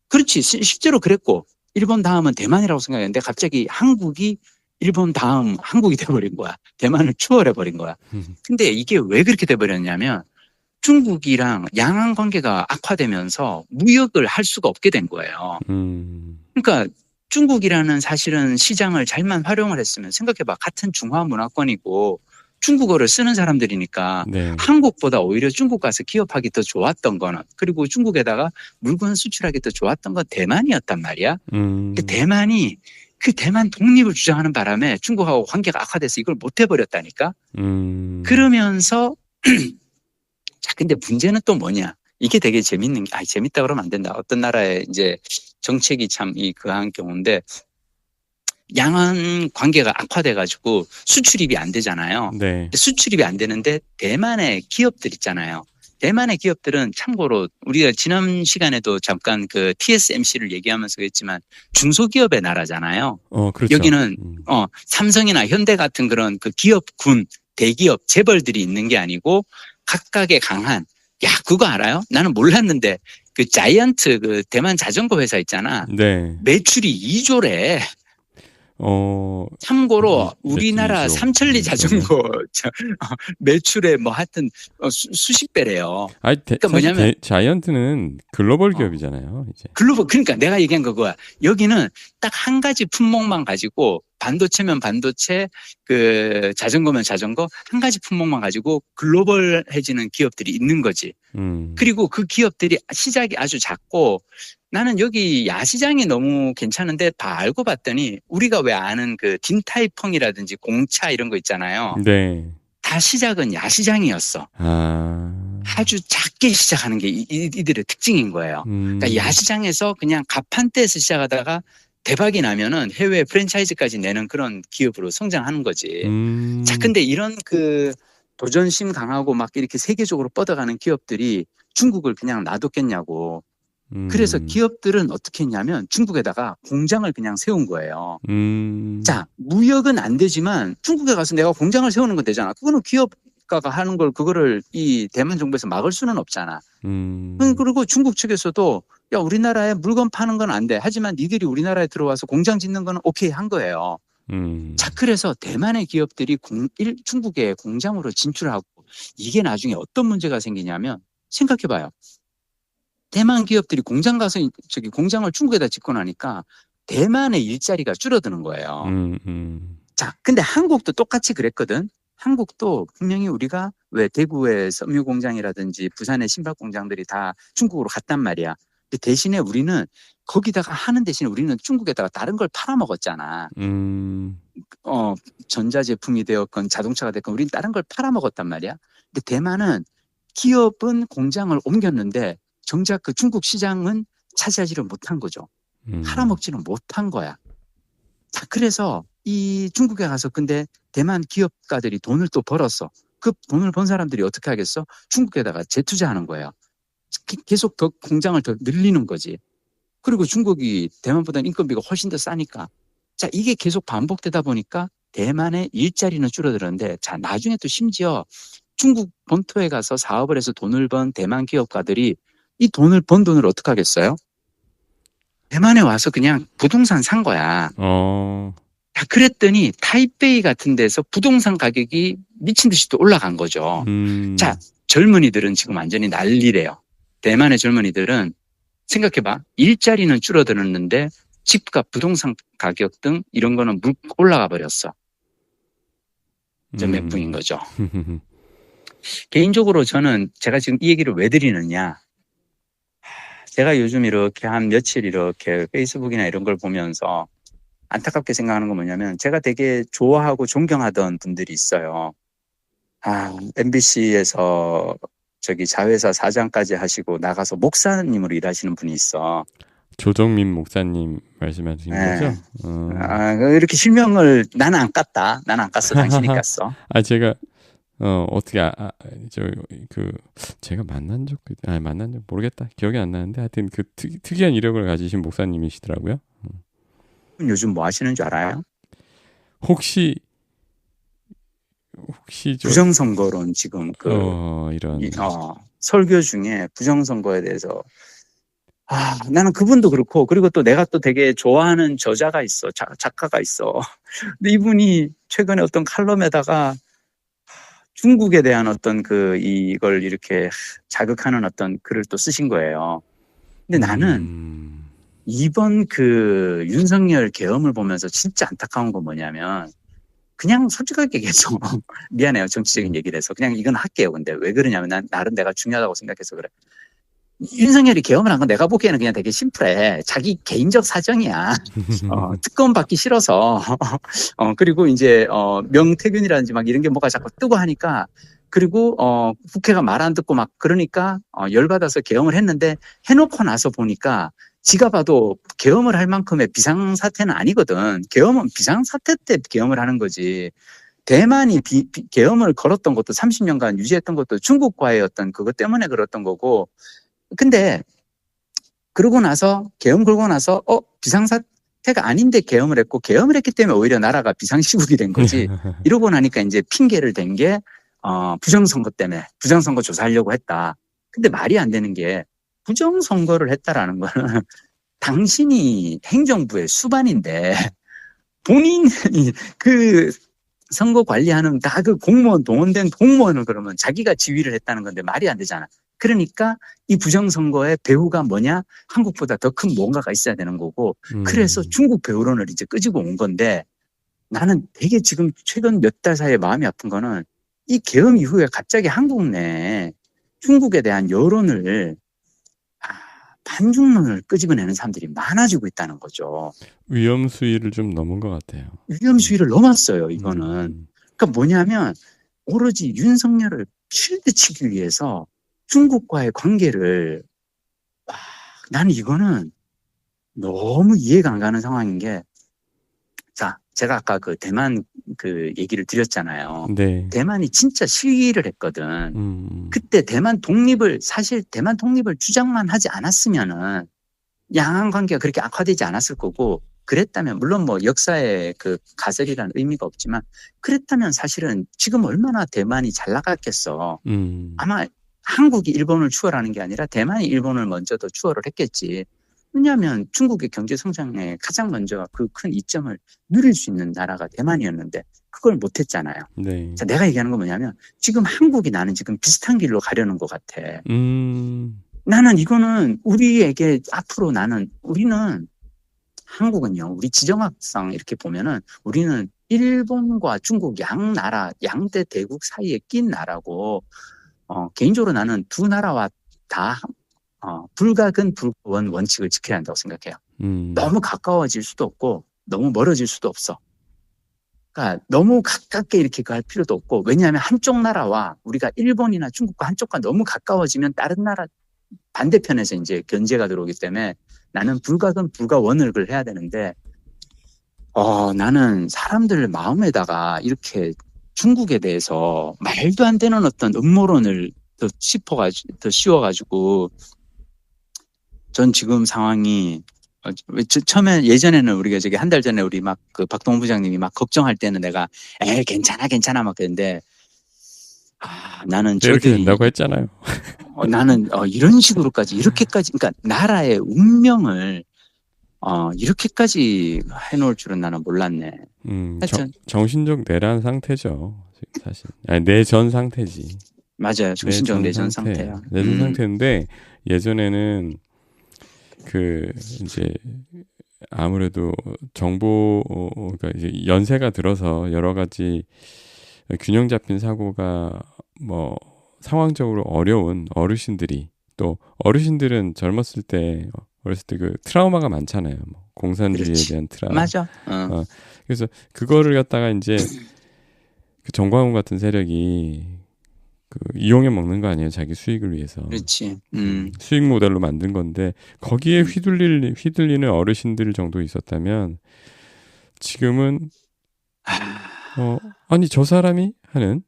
그렇지. 실제로 그랬고 일본 다음은 대만이라고 생각했는데 갑자기 한국이 일본 다음 한국이 돼버린 거야. 대만을 추월해버린 거야. 근데 이게 왜 그렇게 돼버렸냐면 중국이랑 양안 관계가 악화되면서 무역을 할 수가 없게 된 거예요. 그러니까 중국이라는 사실은 시장을 잘만 활용을 했으면 생각해봐. 같은 중화 문화권이고 중국어를 쓰는 사람들이니까 네. 한국보다 오히려 중국 가서 기업하기 더 좋았던 거는 그리고 중국에다가 물건 수출하기 더 좋았던 건 대만이었단 말이야. 대만이 그 대만 독립을 주장하는 바람에 중국하고 관계가 악화돼서 이걸 못 해버렸다니까. 그러면서 자 근데 문제는 또 뭐냐. 이게 되게 재밌는 게 재밌다 그러면 안 된다. 어떤 나라의 이제 정책이 참 그한 경우인데 양안 관계가 악화돼가지고 수출입이 안 되잖아요. 네. 수출입이 안 되는데 대만의 기업들 있잖아요. 대만의 기업들은 참고로 우리가 지난 시간에도 잠깐 그 TSMC를 얘기하면서 그랬지만 중소기업의 나라잖아요. 그렇죠. 여기는 삼성이나 현대 같은 그런 그 기업군, 대기업, 재벌들이 있는 게 아니고 각각의 강한 그거 알아요? 나는 몰랐는데 그 자이언트 그 대만 자전거 회사 있잖아. 네. 매출이 2조래. 참고로 우리나라 삼천리 자전거 매출에 뭐 하여튼 수십 배래요. 그러니까 뭐냐면 자이언트는 글로벌 기업이잖아요. 이제. 그러니까 내가 얘기한 거야. 여기는 딱 한 가지 품목만 가지고 반도체면 반도체, 그 자전거면 자전거 한 가지 품목만 가지고 글로벌해지는 기업들이 있는 거지. 그리고 그 기업들이 시작이 아주 작고 나는 여기 야시장이 너무 괜찮은데 다 알고 봤더니 우리가 왜 아는 그 딘타이펑이라든지 공차 이런 거 있잖아요. 네. 다 시작은 야시장이었어. 아주 작게 시작하는 게 이들의 특징인 거예요. 그러니까 야시장에서 그냥 가판대에서 시작하다가 대박이 나면은 해외 프랜차이즈까지 내는 그런 기업으로 성장하는 거지. 자, 근데 이런 그 도전심 강하고 막 이렇게 세계적으로 뻗어가는 기업들이 중국을 그냥 놔뒀겠냐고. 그래서 기업들은 어떻게 했냐면 중국에다가 공장을 그냥 세운 거예요. 자, 무역은 안 되지만 중국에 가서 내가 공장을 세우는 건 되잖아. 그거는 기업가가 하는 걸 그거를 이 대만 정부에서 막을 수는 없잖아. 그리고 중국 측에서도 야, 우리나라에 물건 파는 건 안 돼. 하지만 니들이 우리나라에 들어와서 공장 짓는 거는 오케이 한 거예요. 자, 그래서 대만의 기업들이 중국의 공장으로 진출하고 이게 나중에 어떤 문제가 생기냐면 생각해봐요. 대만 기업들이 공장 가서 공장을 중국에다 짓고 나니까 대만의 일자리가 줄어드는 거예요. 자, 근데 한국도 똑같이 그랬거든. 한국도 분명히 우리가 왜 대구의 섬유 공장이라든지 부산의 신발 공장들이 다 중국으로 갔단 말이야. 근데 대신에 우리는 거기다가 하는 대신에 우리는 중국에다가 다른 걸 팔아먹었잖아. 전자제품이 되었건 자동차가 됐건 우리는 다른 걸 팔아먹었단 말이야. 근데 대만은 기업은 공장을 옮겼는데 정작 그 중국 시장은 차지하지를 못한 거죠. 팔아먹지는 못한 거야. 자, 그래서 이 중국에 가서 근데 대만 기업가들이 돈을 또 벌었어. 그 돈을 번 사람들이 어떻게 하겠어? 중국에다가 재투자하는 거예요. 계속 더 공장을 더 늘리는 거지. 그리고 중국이 대만보다는 인건비가 훨씬 더 싸니까. 자, 이게 계속 반복되다 보니까 대만의 일자리는 줄어들었는데, 자, 나중에 또 심지어 중국 본토에 가서 사업을 해서 돈을 번 대만 기업가들이 이 돈을 번 돈을 어떻게 하겠어요? 대만에 와서 그냥 부동산 산 거야. 자, 그랬더니 타이베이 같은 데서 부동산 가격이 미친 듯이 또 올라간 거죠. 자, 젊은이들은 지금 완전히 난리래요. 대만의 젊은이들은 생각해봐. 일자리는 줄어들었는데 집값, 부동산 가격 등 이런 거는 물 올라가 버렸어. 좀 멘붕인 거죠. 개인적으로 저는 제가 지금 이 얘기를 왜 드리느냐. 제가 요즘 이렇게 한 며칠 이렇게 페이스북이나 이런 걸 보면서 안타깝게 생각하는 건 뭐냐면 제가 되게 좋아하고 존경하던 분들이 있어요. MBC에서 저기 자회사 사장까지 하시고 나가서 목사님으로 일하시는 분이 있어. 조정민 목사님 말씀하시는 거죠? 이렇게 실명을 나는 안 깠다. 나는 안 깠어. 당신이 깠어. 제가 어떻게 제가 만난 적 모르겠다. 기억이 안 나는데 하여튼 그 특이한 이력을 가지신 목사님이시더라고요. 요즘 뭐 하시는 줄 알아요? 혹시 부정선거론 지금 이런 설교 중에 부정선거에 대해서 나는 그분도 그렇고 그리고 또 내가 또 되게 좋아하는 저자가 있어. 작가가 있어. 근데 이분이 최근에 어떤 칼럼에다가 중국에 대한 어떤 이걸 이렇게 자극하는 어떤 글을 또 쓰신 거예요. 근데 나는 이번 윤석열 계엄을 보면서 진짜 안타까운 건 뭐냐면 그냥 솔직하게 얘기해서 미안해요. 정치적인 얘기를 해서 그냥 이건 할게요. 근데 왜 그러냐면 난 나름 내가 중요하다고 생각해서 그래. 윤석열이 계엄을 한 건 내가 보기에는 그냥 되게 심플해. 자기 개인적 사정이야. 특검 받기 싫어서. 그리고 이제, 명태균이라든지 막 이런 게 뭐가 자꾸 뜨고 하니까, 그리고, 국회가 말 안 듣고 막 그러니까, 열받아서 계엄을 했는데, 해놓고 나서 보니까, 지가 봐도 계엄을 할 만큼의 비상사태는 아니거든. 계엄은 비상사태 때 계엄을 하는 거지. 대만이 계엄을 걸었던 것도 30년간 유지했던 것도 중국과의 어떤 그것 때문에 그랬던 거고, 근데 그러고 나서 계엄 걸고 나서 비상사태가 아닌데 계엄을 했고 계엄을 했기 때문에 오히려 나라가 비상시국이 된 거지. 이러고 나니까 이제 핑계를 댄 게 부정선거 때문에 부정선거 조사하려고 했다. 근데 말이 안 되는 게 부정선거를 했다라는 거는 당신이 행정부의 수반인데 본인이 선거 관리하는 다 공무원 동원된 공무원을 그러면 자기가 지휘를 했다는 건데 말이 안 되잖아. 그러니까 이 부정선거의 배후가 뭐냐? 한국보다 더 큰 뭔가가 있어야 되는 거고 그래서 중국 배후론을 이제 끄집어 온 건데 나는 되게 지금 최근 몇 달 사이에 마음이 아픈 거는 이 계엄 이후에 갑자기 한국 내에 중국에 대한 여론을 반중론을 끄집어내는 사람들이 많아지고 있다는 거죠. 위험 수위를 좀 넘은 것 같아요. 위험 수위를 넘었어요. 이거는. 그러니까 뭐냐면 오로지 윤석열을 필드치기 위해서 중국과의 관계를 나는 이거는 너무 이해가 안 가는 상황인 게 자, 제가 아까 대만 얘기를 드렸잖아요. 네. 대만이 진짜 시위를 했거든. 그때 사실 대만 독립을 주장만 하지 않았으면은 양안 관계가 그렇게 악화되지 않았을 거고 그랬다면 물론 뭐 역사의 가설이라는 의미가 없지만 그랬다면 사실은 지금 얼마나 대만이 잘 나갔겠어. 아마 한국이 일본을 추월하는 게 아니라 대만이 일본을 먼저 더 추월을 했겠지. 왜냐하면 중국의 경제 성장에 가장 먼저 그 큰 이점을 누릴 수 있는 나라가 대만이었는데 그걸 못했잖아요. 네. 자, 내가 얘기하는 건 뭐냐면 지금 한국이 나는 지금 비슷한 길로 가려는 것 같아. 나는 이거는 우리에게 앞으로 우리는 한국은요. 우리 지정학상 이렇게 보면은 우리는 일본과 중국 양나라, 양대 대국 사이에 낀 나라고, 개인적으로 나는 두 나라와 다, 불가근 불원 원칙을 지켜야 한다고 생각해요. 너무 가까워질 수도 없고, 너무 멀어질 수도 없어. 그러니까 너무 가깝게 이렇게 갈 필요도 없고, 왜냐하면 한쪽 나라와 우리가 일본이나 중국과 한쪽과 너무 가까워지면 다른 나라 반대편에서 이제 견제가 들어오기 때문에 나는 불가근 불가원을 해야 되는데, 나는 사람들 마음에다가 이렇게 중국에 대해서 말도 안 되는 어떤 음모론을 더 씌워가지고, 전 지금 상황이, 처음에 예전에는 우리가 저기 한 달 전에 우리 막 그 박동훈 부장님이 막 걱정할 때는 내가, 괜찮아 막 그랬는데, 나는 이렇게 된다고 했잖아요. 나는 이런 식으로까지, 이렇게까지, 그러니까 나라의 운명을 이렇게까지 해놓을 줄은 나는 몰랐네. 정신적 내란 상태죠, 사실. 아니, 내전 상태지. 맞아요, 정신적 내전 상태야. 내전 상태인데 예전에는 이제 아무래도 그러니까 이제 연세가 들어서 여러 가지 균형 잡힌 사고가 뭐 상황적으로 어려운 어르신들이, 또 어르신들은 젊었을 때 어렸을 때 그 트라우마가 많잖아요. 뭐 공산주의에 그렇지. 대한 트라우마. 맞아. 그래서 그거를 갖다가 이제 그 정광훈 같은 세력이 이용해 먹는 거 아니에요, 자기 수익을 위해서. 그렇지. 수익 모델로 만든 건데 거기에 휘둘리는 어르신들 정도 있었다면 지금은 아니 저 사람이 하는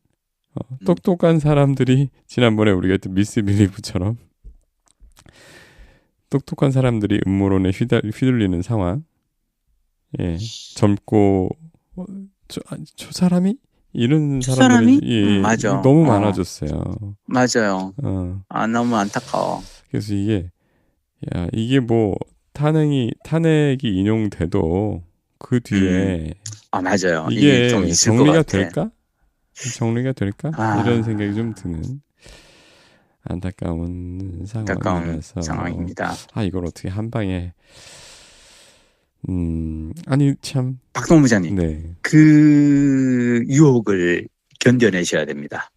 똑똑한 사람들이, 지난번에 우리가 했던 미스 빌리브처럼 똑똑한 사람들이 음모론에 휘둘리는 상황. 예, 젊고 저 사람이 이런 사람들이 맞아. 너무 많아졌어요. 맞아요. 너무 안타까워. 그래서 이게 뭐 탄핵이 인용돼도 그 뒤에 맞아요. 이게 좀 있을 정리가 것 같아. 될까? 정리가 될까? 이런 생각이 좀 드는 안타까운 상황입니다. 이걸 어떻게 한 방에 아니 참 박동훈 부장님, 네. 그 유혹을 견뎌내셔야 됩니다.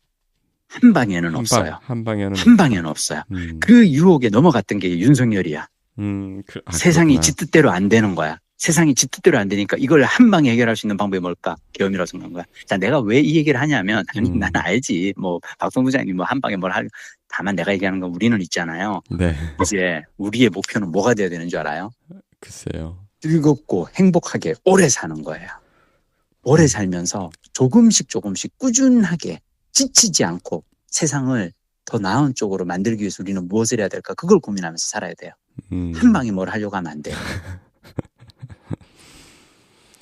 한 방에는 없어요. 한 방에는 없어요. 그 유혹에 넘어갔던 게 윤석열이야. 세상이 지 뜻대로 안 되는 거야. 세상이 지 뜻대로 안 되니까 이걸 한 방에 해결할 수 있는 방법이 뭘까? 계엄이라고 생각한 거야. 자, 내가 왜 이 얘기를 하냐면, 나는 알지. 뭐 박동훈 부장님 뭐 한 방에 다만 내가 얘기하는 건 우리는 있잖아요. 네. 이제 우리의 목표는 뭐가 돼야 되는 줄 알아요? 글쎄요. 즐겁고 행복하게 오래 사는 거예요. 오래 살면서 조금씩 꾸준하게 지치지 않고 세상을 더 나은 쪽으로 만들기 위해서 우리는 무엇을 해야 될까? 그걸 고민하면서 살아야 돼요. 한 방에 뭘 하려고 하면 안 돼요.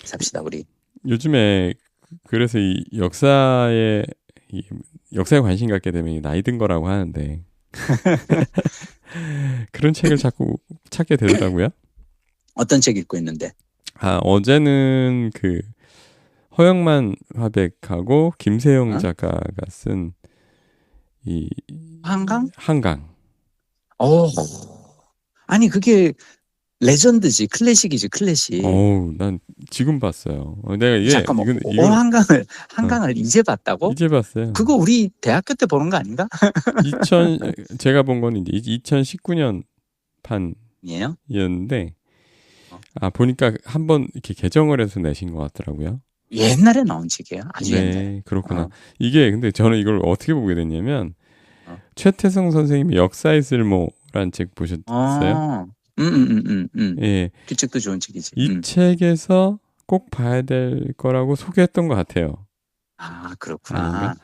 삽시다 우리. 요즘에 그래서 이 역사에 관심 갖게 되면 나이 든 거라고 하는데 그런 책을 자꾸 찾게 되더라고요. 어떤 책 읽고 있는데? 어제는 허영만 화백하고 김세영 작가가 쓴 이 한강. 아니 그게 레전드지, 클래식이지, 클래식. 난 지금 봤어요. 내가 잠깐만, 한강을 이제 봤다고? 이제 봤어요. 그거 우리 대학교 때 보는 거 아닌가? 제가 본 건 이제 2019년 판이었는데, 보니까 한번 이렇게 개정을 해서 내신 것 같더라고요. 옛날에 나온 책이에요. 아주 옛날에. 그렇구나. 이게 근데 저는 이걸 어떻게 보게 됐냐면, 최태성 선생님의 역사의 쓸모라는 책 보셨어요? 예. 그 책도 좋은 책이지. 이 책에서 꼭 봐야 될 거라고 소개했던 것 같아요. 그렇구나.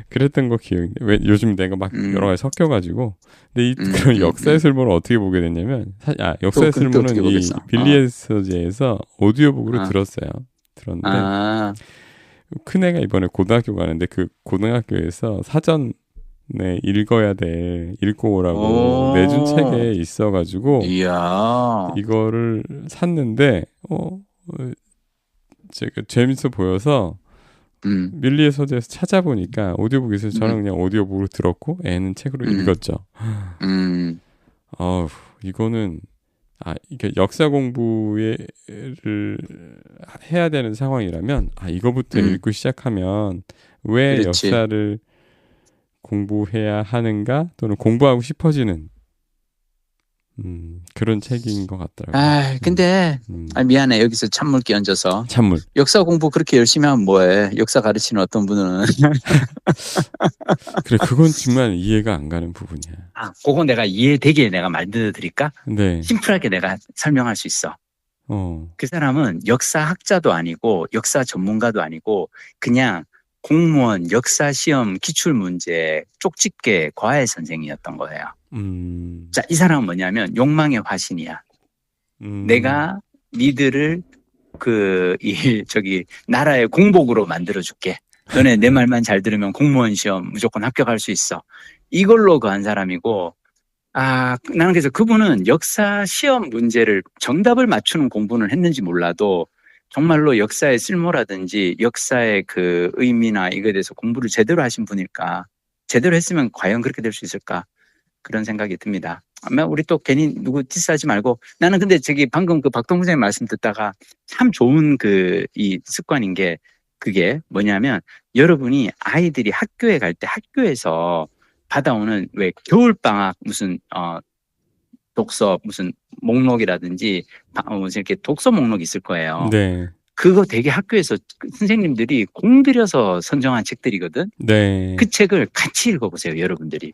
그랬던 거 기억이. 왜 요즘 내가 막 여러 가지 섞여가지고. 근데 그런 역사의 쓸모를 어떻게 보게 됐냐면, 역사의 쓸모는 이 빌리에서제에서 오디오북으로 들었는데, 큰애가 이번에 고등학교 가는데 그 고등학교에서 사전 읽어야 돼. 읽고 오라고 내준 책에 있어가지고 이거를 샀는데 제가 재밌어 보여서 밀리의 서재에서 찾아보니까 오디오북에서 저는 그냥 오디오북으로 들었고 애는 책으로 읽었죠. 이거는 이게 역사 공부를 해야 되는 상황이라면 이거부터 읽고 시작하면 왜 그렇지. 역사를 공부해야 하는가 또는 공부하고 싶어지는 그런 책인 것 같더라고요. 근데 미안해. 여기서 찬물 끼얹어서. 찬물. 역사 공부 그렇게 열심히 하면 뭐해. 역사 가르치는 어떤 분은. 그래, 그건 정말 이해가 안 가는 부분이야. 그거 내가 이해되게 내가 만들어드릴까? 네. 심플하게 내가 설명할 수 있어. 그 사람은 역사학자도 아니고 역사 전문가도 아니고 그냥 공무원 역사 시험 기출문제 쪽집게 과외 선생이었던 거예요. 자, 이 사람은 뭐냐면 욕망의 화신이야. 내가 니들을 나라의 공복으로 만들어줄게. 너네 내 말만 잘 들으면 공무원 시험 무조건 합격할 수 있어. 이걸로 한 사람이고, 나는 그래서 그분은 역사 시험 문제를 정답을 맞추는 공부는 했는지 몰라도 정말로 역사의 쓸모라든지 역사의 그 의미나 이거에 대해서 공부를 제대로 하신 분일까? 제대로 했으면 과연 그렇게 될 수 있을까? 그런 생각이 듭니다. 아마 우리 또 괜히 누구 디스하지 말고 나는 근데 방금 그 박동훈 선생님 말씀 듣다가 참 좋은 이 습관인 게 그게 뭐냐면 여러분이 아이들이 학교에 갈 때 학교에서 받아오는 왜 겨울방학 무슨 독서 무슨 목록이라든지 무슨 이렇게 독서 목록이 있을 거예요. 네. 그거 되게 학교에서 선생님들이 공들여서 선정한 책들이거든. 네. 그 책을 같이 읽어보세요, 여러분들이.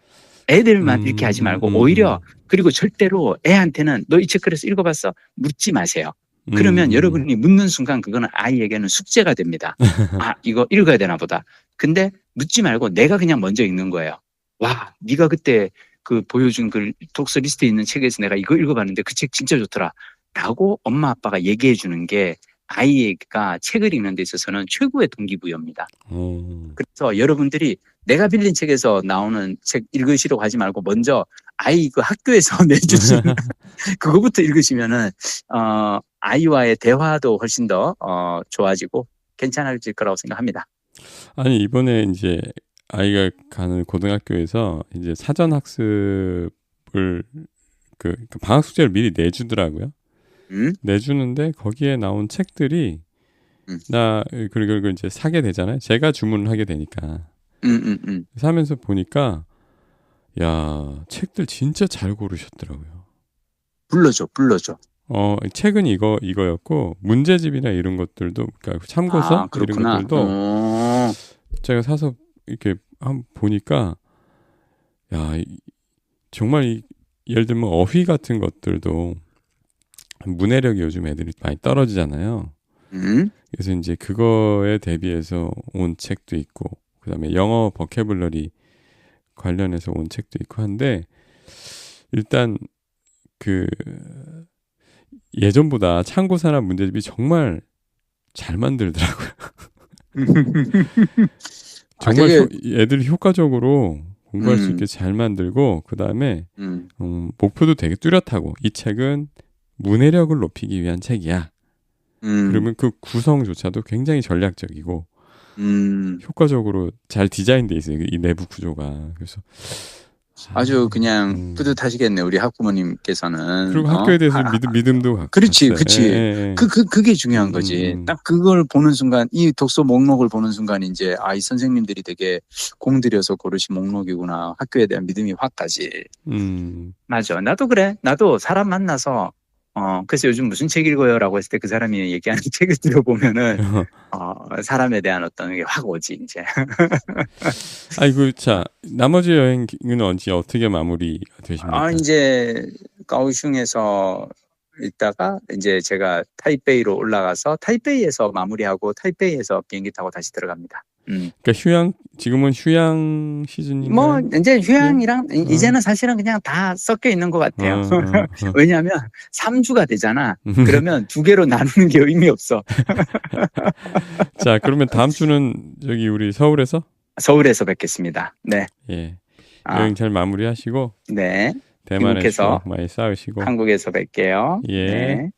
애들만 이렇게 하지 말고 오히려 그리고 절대로 애한테는 너 이 책 그래서 읽어봤어? 묻지 마세요. 그러면 여러분이 묻는 순간 그거는 아이에게는 숙제가 됩니다. 이거 읽어야 되나 보다. 근데 묻지 말고 내가 그냥 먼저 읽는 거예요. 와, 네가 그때 보여준 그 독서 리스트에 있는 책에서 내가 이거 읽어봤는데 그 책 진짜 좋더라. 라고 엄마 아빠가 얘기해 주는 게 아이가 책을 읽는 데 있어서는 최고의 동기부여입니다. 그래서 여러분들이 내가 빌린 책에서 나오는 책 읽으시려고 하지 말고 먼저 아이 학교에서 내주시는 그거부터 읽으시면은 아이와의 대화도 훨씬 더 좋아지고 괜찮아질 거라고 생각합니다. 아니 이번에 이제 아이가 가는 고등학교에서 이제 사전 학습을 그 방학 숙제를 미리 내주더라고요. 내주는데 거기에 나온 책들이 그리고 이제 사게 되잖아요. 제가 주문을 하게 되니까. 그래서 하면서 보니까 야, 책들 진짜 잘 고르셨더라고요. 불러줘. 책은 이거였고 문제집이나 이런 것들도 그러니까 참고서 이런 것들도 제가 사서 이렇게 한번 보니까 야, 정말 예를 들면 어휘 같은 것들도 문해력이 요즘 애들이 많이 떨어지잖아요. 그래서 이제 그거에 대비해서 온 책도 있고 그다음에 영어 버캐블러리 관련해서 온 책도 있고 한데 일단 예전보다 참고서나 문제집이 정말 잘 만들더라고요. 정말 애들이 효과적으로 공부할 수 있게 잘 만들고 그다음에 목표도 되게 뚜렷하고 이 책은 문해력을 높이기 위한 책이야. 그러면 그 구성조차도 굉장히 전략적이고 효과적으로 잘 디자인돼 있어요. 이 내부 구조가. 그래서 아주 그냥 뿌듯하시겠네 우리 학부모님께서는. 그리고 학교에 대해서 믿음도 갖고. 그렇지. 그게 중요한 거지. 딱 그걸 보는 순간 이 독서 목록을 보는 순간 이제 이 선생님들이 되게 공들여서 고르신 목록이구나. 학교에 대한 믿음이 확 가지. 맞아. 나도 그래. 나도 사람 만나서 그래서 요즘 무슨 책 읽어요? 라고 했을 때 그 사람이 얘기하는 책을 들어보면은, 사람에 대한 어떤 게 확 오지, 이제. 아이고, 자, 나머지 여행은 언제 어떻게 마무리가 되십니까? 이제, 가오슝에서 있다가, 이제 제가 타이베이로 올라가서, 타이베이에서 마무리하고, 타이베이에서 비행기 타고 다시 들어갑니다. 그러니까 지금은 휴양 시즌인가요? 뭐 이제 휴양이랑 이제는 사실은 그냥 다 섞여 있는 것 같아요. 왜냐하면 3주가 되잖아. 그러면 2개로 나누는 게 의미 없어. 자, 그러면 다음 주는 여기 우리 서울에서 뵙겠습니다. 네. 예. 여행 잘 마무리하시고. 네. 대만에서 많이 쌓으시고. 한국에서 뵐게요. 예. 네.